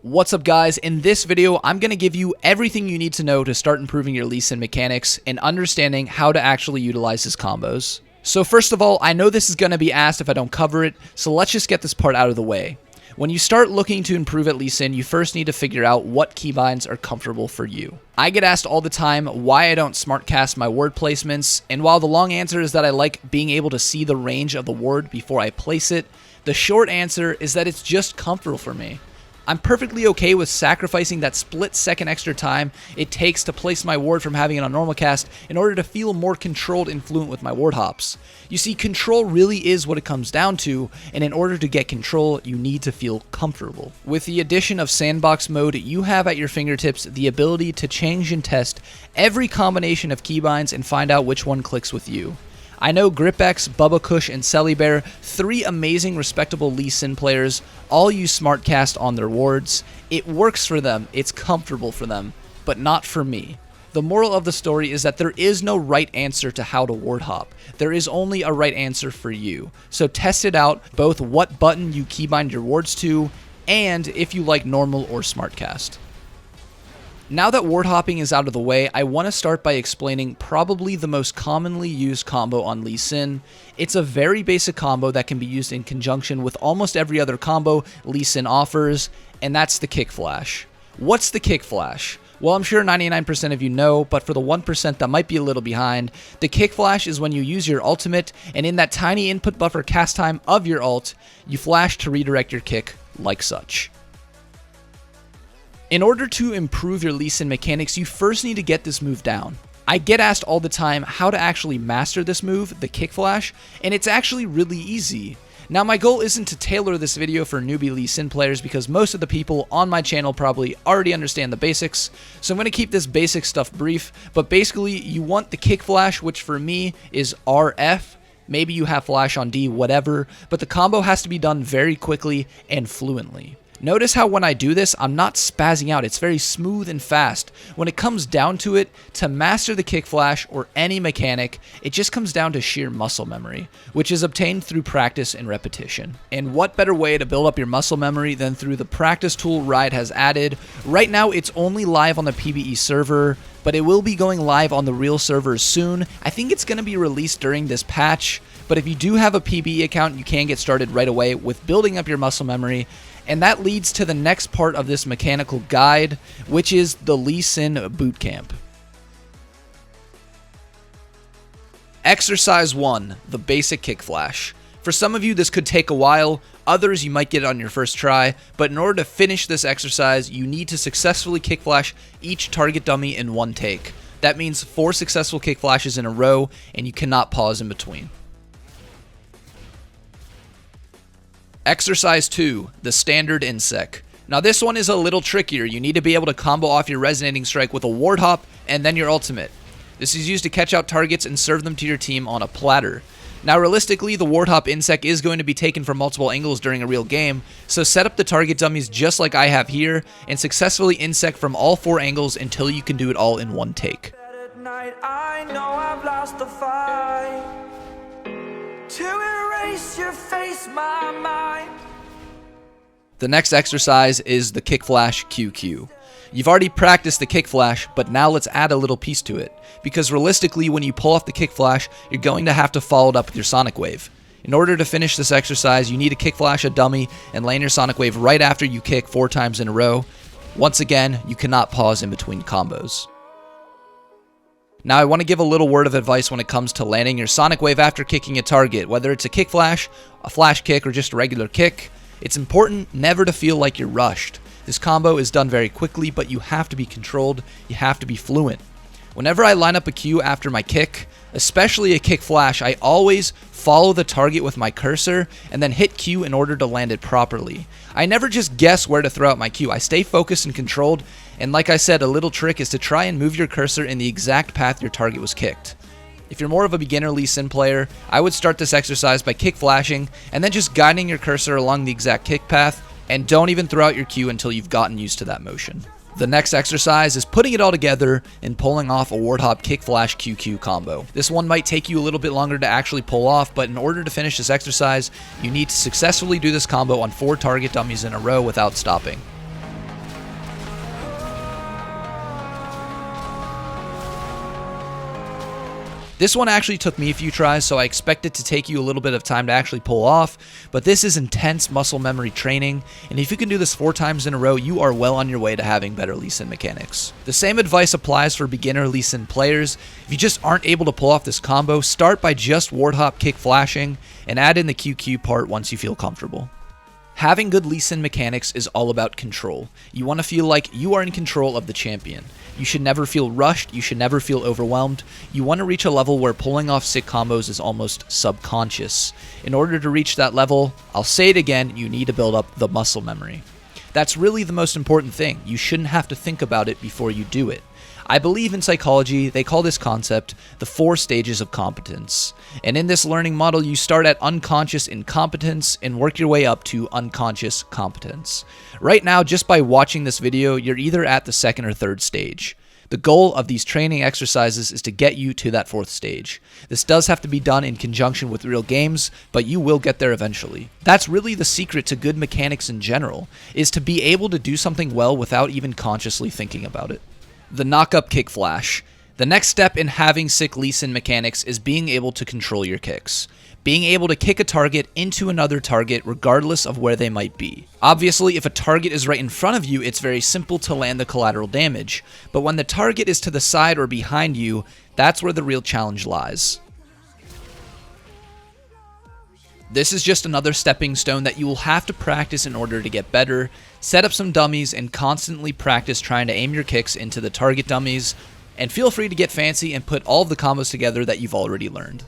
What's up guys, in this video I'm going to give you everything you need to know to start improving your Lee Sin mechanics and understanding how to actually utilize his combos. So first of all, I know this is going to be asked if I don't cover it, so let's just get this part out of the way. When you start looking to improve at Lee Sin, you first need to figure out what keybinds are comfortable for you. I get asked all the time why I don't smart cast my ward placements, and while the long answer is that I like being able to see the range of the ward before I place it, the short answer is that it's just comfortable for me. I'm perfectly okay with sacrificing that split second extra time it takes to place my ward from having it on normal cast in order to feel more controlled and fluent with my ward hops. You see, control really is what it comes down to, and in order to get control, you need to feel comfortable. With the addition of sandbox mode, you have at your fingertips the ability to change and test every combination of keybinds and find out which one clicks with you. I know GripX, Bubba Kush, and Celibear, three amazing respectable Lee Sin players, all use SmartCast on their wards. It works for them, it's comfortable for them, but not for me. The moral of the story is that there is no right answer to how to ward hop. There is only a right answer for you. So test it out, both what button you keybind your wards to, and if you like normal or SmartCast. Now that ward hopping is out of the way, I want to start by explaining probably the most commonly used combo on Lee Sin. It's a very basic combo that can be used in conjunction with almost every other combo Lee Sin offers, and that's the Kick Flash. What's the Kick Flash? Well, I'm sure 99% of you know, but for the 1% that might be a little behind, the Kick Flash is when you use your ultimate, and in that tiny input buffer cast time of your ult, you flash to redirect your kick like such. In order to improve your Lee Sin mechanics, you first need to get this move down. I get asked all the time how to actually master this move, the Kick Flash, and it's actually really easy. Now my goal isn't to tailor this video for newbie Lee Sin players because most of the people on my channel probably already understand the basics, so I'm going to keep this basic stuff brief, but basically you want the Kick Flash, which for me is RF, maybe you have Flash on D, whatever, but the combo has to be done very quickly and fluently. Notice how when I do this, I'm not spazzing out. It's very smooth and fast. When it comes down to it, to master the Kick Flash or any mechanic, it just comes down to sheer muscle memory, which is obtained through practice and repetition. And what better way to build up your muscle memory than through the practice tool Riot has added? Right now, it's only live on the PvE server, but it will be going live on the real servers soon. I think it's going to be released during this patch, but if you do have a PvE account, you can get started right away with building up your muscle memory. And that leads to the next part of this mechanical guide, which is the Lee Sin Bootcamp. Exercise 1, the basic Kick Flash. For some of you, this could take a while. Others, you might get it on your first try. But in order to finish this exercise, you need to successfully Kick Flash each target dummy in one take. That means 4 successful Kick Flashes in a row, and you cannot pause in between. Exercise 2, the standard insec. Now this one is a little trickier. You need to be able to combo off your resonating strike with a ward hop and then your ultimate. This is used to catch out targets and serve them to your team on a platter. Now realistically, the ward hop insec is going to be taken from multiple angles during a real game, so set up the target dummies just like I have here and successfully insec from all 4 angles until you can do it all in one take. I know I've lost the fight. To erase your face, my mind. The next exercise is the Kick Flash QQ. You've already practiced the Kick Flash, but now let's add a little piece to it. Because realistically, when you pull off the Kick Flash, you're going to have to follow it up with your Sonic Wave. In order to finish this exercise, you need to Kick Flash a dummy and land your Sonic Wave right after you kick 4 times in a row. Once again, you cannot pause in between combos. Now I want to give a little word of advice when it comes to landing your Sonic Wave after kicking a target, whether it's a Kick Flash, a Flash Kick, or just a regular kick. It's important never to feel like you're rushed. This combo is done very quickly, but you have to be controlled, you have to be fluent. Whenever I line up a Q after my kick, especially a Kick Flash, I always follow the target with my cursor and then hit Q in order to land it properly. I never just guess where to throw out my Q. I stay focused and controlled, and like I said, a little trick is to try and move your cursor in the exact path your target was kicked. If you're more of a beginner Lee Sin player, I would start this exercise by Kick Flashing and then just guiding your cursor along the exact kick path, and don't even throw out your Q until you've gotten used to that motion. The next exercise is putting it all together and pulling off a ward hop Kick Flash QQ combo. This one might take you a little bit longer to actually pull off, but in order to finish this exercise, you need to successfully do this combo on 4 target dummies in a row without stopping. This one actually took me a few tries, so I expect it to take you a little bit of time to actually pull off, but this is intense muscle memory training, and if you can do this 4 times in a row, you are well on your way to having better Lee Sin mechanics. The same advice applies for beginner Lee Sin players. If you just aren't able to pull off this combo, start by just ward hop kick flashing, and add in the QQ part once you feel comfortable. Having good Lee Sin mechanics is all about control. You want to feel like you are in control of the champion. You should never feel rushed, you should never feel overwhelmed. You want to reach a level where pulling off sick combos is almost subconscious. In order to reach that level, I'll say it again, you need to build up the muscle memory. That's really the most important thing. You shouldn't have to think about it before you do it. I believe in psychology, they call this concept the 4 stages of competence. And in this learning model, you start at unconscious incompetence and work your way up to unconscious competence. Right now, just by watching this video, you're either at the 2nd or 3rd stage. The goal of these training exercises is to get you to that 4th stage. This does have to be done in conjunction with real games, but you will get there eventually. That's really the secret to good mechanics in general, is to be able to do something well without even consciously thinking about it. The knock-up kick flash. The next step in having sick Lee Sin mechanics is being able to control your kicks. Being able to kick a target into another target regardless of where they might be. Obviously, if a target is right in front of you, it's very simple to land the collateral damage. But when the target is to the side or behind you, that's where the real challenge lies. This is just another stepping stone that you will have to practice in order to get better. Set up some dummies and constantly practice trying to aim your kicks into the target dummies. And feel free to get fancy and put all of the combos together that you've already learned.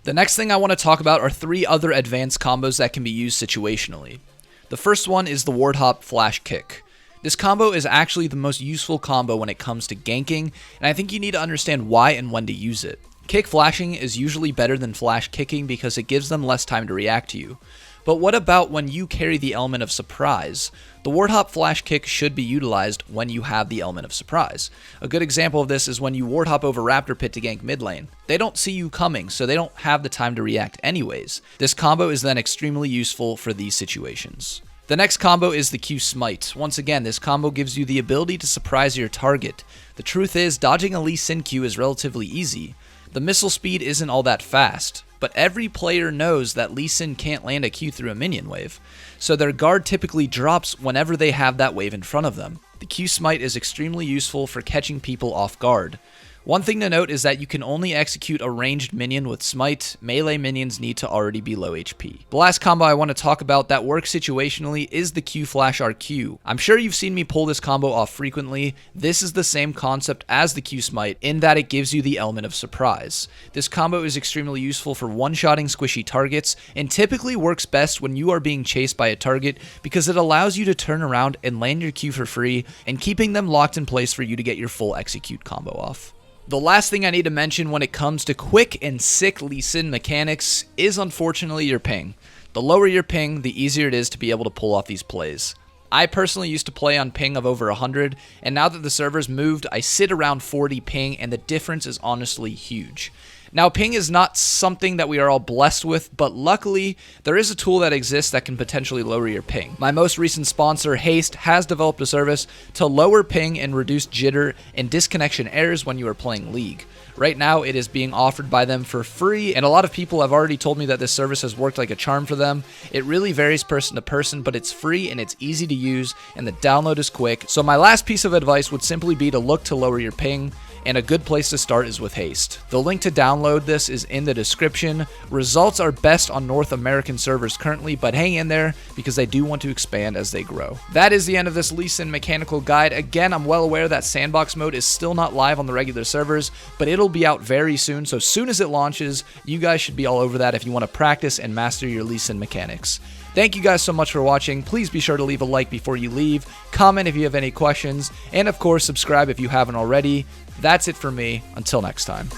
The next thing I want to talk about are 3 other advanced combos that can be used situationally. The first one is the ward hop flash kick. This combo is actually the most useful combo when it comes to ganking, and I think you need to understand why and when to use it. Kick flashing is usually better than flash kicking because it gives them less time to react to you. But what about when you carry the element of surprise? The ward hop flash kick should be utilized when you have the element of surprise. A good example of this is when you ward hop over Raptor Pit to gank mid lane. They don't see you coming, so they don't have the time to react anyways. This combo is then extremely useful for these situations. The next combo is the Q Smite. Once again, this combo gives you the ability to surprise your target. The truth is, dodging a Lee Sin Q is relatively easy. The missile speed isn't all that fast, but every player knows that Lee Sin can't land a Q through a minion wave, so their guard typically drops whenever they have that wave in front of them. The Q Smite is extremely useful for catching people off guard. One thing to note is that you can only execute a ranged minion with Smite. Melee minions need to already be low HP. The last combo I want to talk about that works situationally is the Q Flash RQ. I'm sure you've seen me pull this combo off frequently. This is the same concept as the Q Smite in that it gives you the element of surprise. This combo is extremely useful for one-shotting squishy targets and typically works best when you are being chased by a target because it allows you to turn around and land your Q for free and keeping them locked in place for you to get your full execute combo off. The last thing I need to mention when it comes to quick and sick Lee Sin mechanics is unfortunately your ping. The lower your ping, the easier it is to be able to pull off these plays. I personally used to play on ping of over 100, and now that the servers moved, I sit around 40 ping, and the difference is honestly huge. Now, ping is not something that we are all blessed with, but luckily, there is a tool that exists that can potentially lower your ping. My most recent sponsor, HASTE, has developed a service to lower ping and reduce jitter and disconnection errors when you are playing League. Right now, it is being offered by them for free, and a lot of people have already told me that this service has worked like a charm for them. It really varies person to person, but it's free and it's easy to use, and the download is quick. So my last piece of advice would simply be to look to lower your ping, and a good place to start is with HASTE. The link to download this is in the description. Results are best on North American servers currently, but hang in there because they do want to expand as they grow. That is the end of this Lee Sin mechanical guide. Again, I'm well aware that sandbox mode is still not live on the regular servers, but it'll be out very soon, so soon as it launches, you guys should be all over that if you want to practice and master your Lee Sin mechanics. Thank you guys so much for watching. Please be sure to leave a like before you leave, comment if you have any questions, and of course subscribe if you haven't already. That's it for me. Until next time.